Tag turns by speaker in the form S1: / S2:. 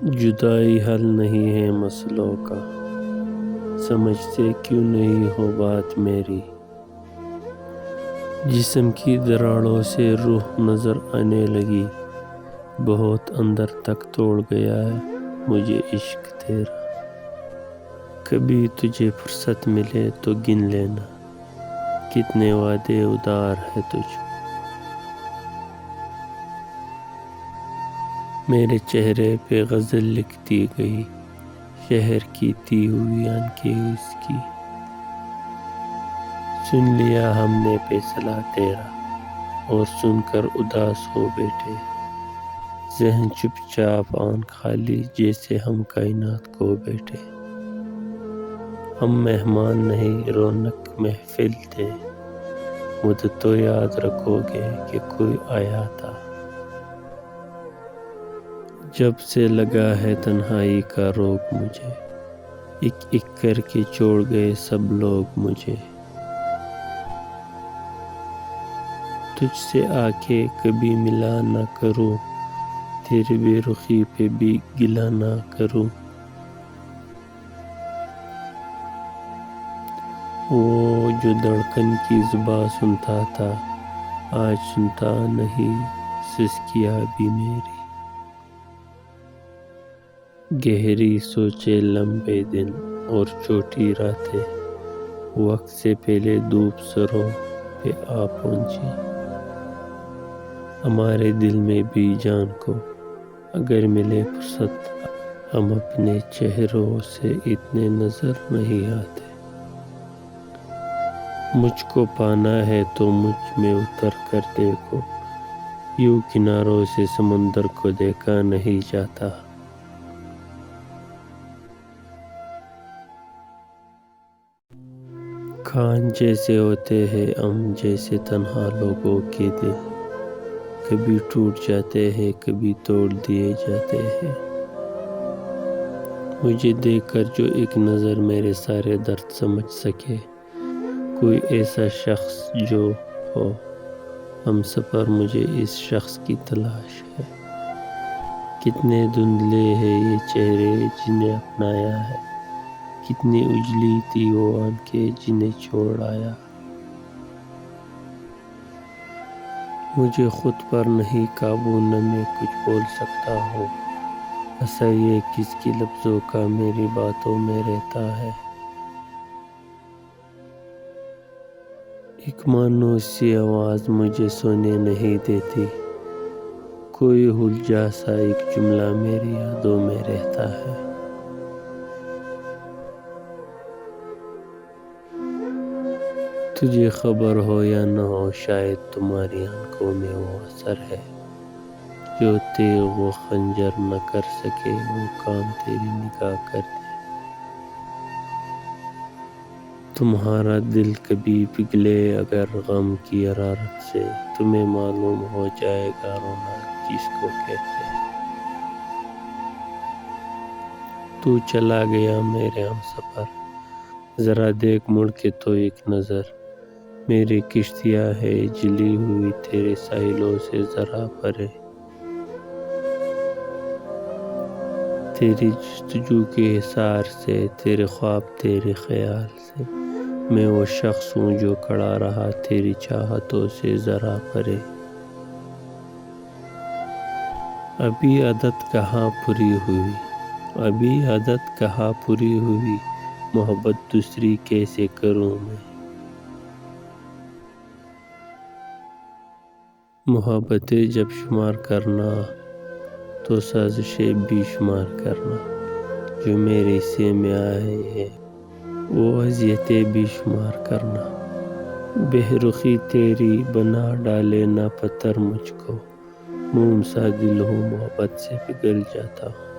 S1: جدائی حل نہیں ہے مسئلوں کا، سمجھتے کیوں نہیں ہو بات میری؟ جسم کی دراڑوں سے روح نظر آنے لگی، بہت اندر تک توڑ گیا ہے مجھے عشق تیرا۔ کبھی تجھے فرصت ملے تو گن لینا، کتنے وعدے ادار ہے تجھ پہ۔ میرے چہرے پہ غزل لکھتی گئی، شہر کی تھی ہوئی آنکھیں اس کی۔ سن لیا ہم نے فیصلہ تیرا، اور سن کر اداس ہو بیٹھے، ذہن چپ چاپ آنکھ خالی جیسے ہم کائنات کھو بیٹھے۔ ہم مہمان نہیں رونق محفل تھے، مدت تو یاد رکھو گے کہ کوئی آیا تھا۔ جب سے لگا ہے تنہائی کا روگ مجھے، ایک ایک کر کے چھوڑ گئے سب لوگ مجھے۔ تجھ سے آ کے کبھی ملا نہ کروں، تیرے بے رخی پہ بھی گلہ نہ کروں۔ وہ جو دھڑکن کی زباں سنتا تھا، آج سنتا نہیں سسکیاں بھی میری۔ گہری سوچے لمبے دن اور چھوٹی راتیں، وقت سے پہلے دھوپ سروں پہ آ پہنچی۔ ہمارے دل میں بھی جان کو اگر ملے فرصت، ہم اپنے چہروں سے اتنے نظر نہیں آتے۔ مجھ کو پانا ہے تو مجھ میں اتر کر دیکھو، یوں کناروں سے سمندر کو دیکھا نہیں جاتا۔ کان جیسے ہوتے ہیں ہم جیسے تنہا لوگوں کے دل، کبھی ٹوٹ جاتے ہیں کبھی توڑ دیے جاتے ہیں۔ مجھے دیکھ کر جو ایک نظر میرے سارے درد سمجھ سکے، کوئی ایسا شخص جو ہو ہم سفر، مجھے اس شخص کی تلاش ہے۔ کتنے دھندلے ہیں یہ چہرے جنہیں اپنایا ہے، کتنی اجلی تھی وہ آنکھیں جنہیں چھوڑ آیا۔ مجھے خود پر نہیں قابو، نہ میں کچھ بول سکتا ہوں، اثر یہ کس کی لفظوں کا میری باتوں میں رہتا ہے۔ ایک مانوس سی آواز مجھے سونے نہیں دیتی، کوئی ہلجا سا ایک جملہ میری یادوں میں رہتا ہے۔ تجھے خبر ہو یا نہ ہو، شاید تمہاری آنکھوں میں وہ اثر ہے، جو تیغ و خنجر نہ کر سکے وہ کام تیری نگاہ کر دے۔ تمہارا دل کبھی پگھلے اگر غم کی حرارت سے، تمہیں معلوم ہو جائے گا رونا کس کو کہتے ہیں۔ تو چلا گیا میرے ہم سفر، ذرا دیکھ مڑ کے تو ایک نظر، میری کشتیاں ہے جلی ہوئی تیرے ساحلوں سے ذرا پرے۔ تیری جستجو کے حصار سے، تیرے خواب تیرے خیال سے، میں وہ شخص ہوں جو کھڑا رہا تیری چاہتوں سے ذرا پرے۔ ابھی عادت کہاں پوری ہوئی، ابھی عادت کہاں پوری ہوئی، محبت دوسری کیسے کروں میں۔ محبتیں جب شمار کرنا تو سازشیں بھی شمار کرنا، جو میرے حصے میں آئے ہیں وہ اذیتیں بھی شمار کرنا۔ بے رخی تیری بنا ڈالے نہ پتھر مجھ کو، موم سا دل ہوں محبت سے پگھل جاتا ہوں۔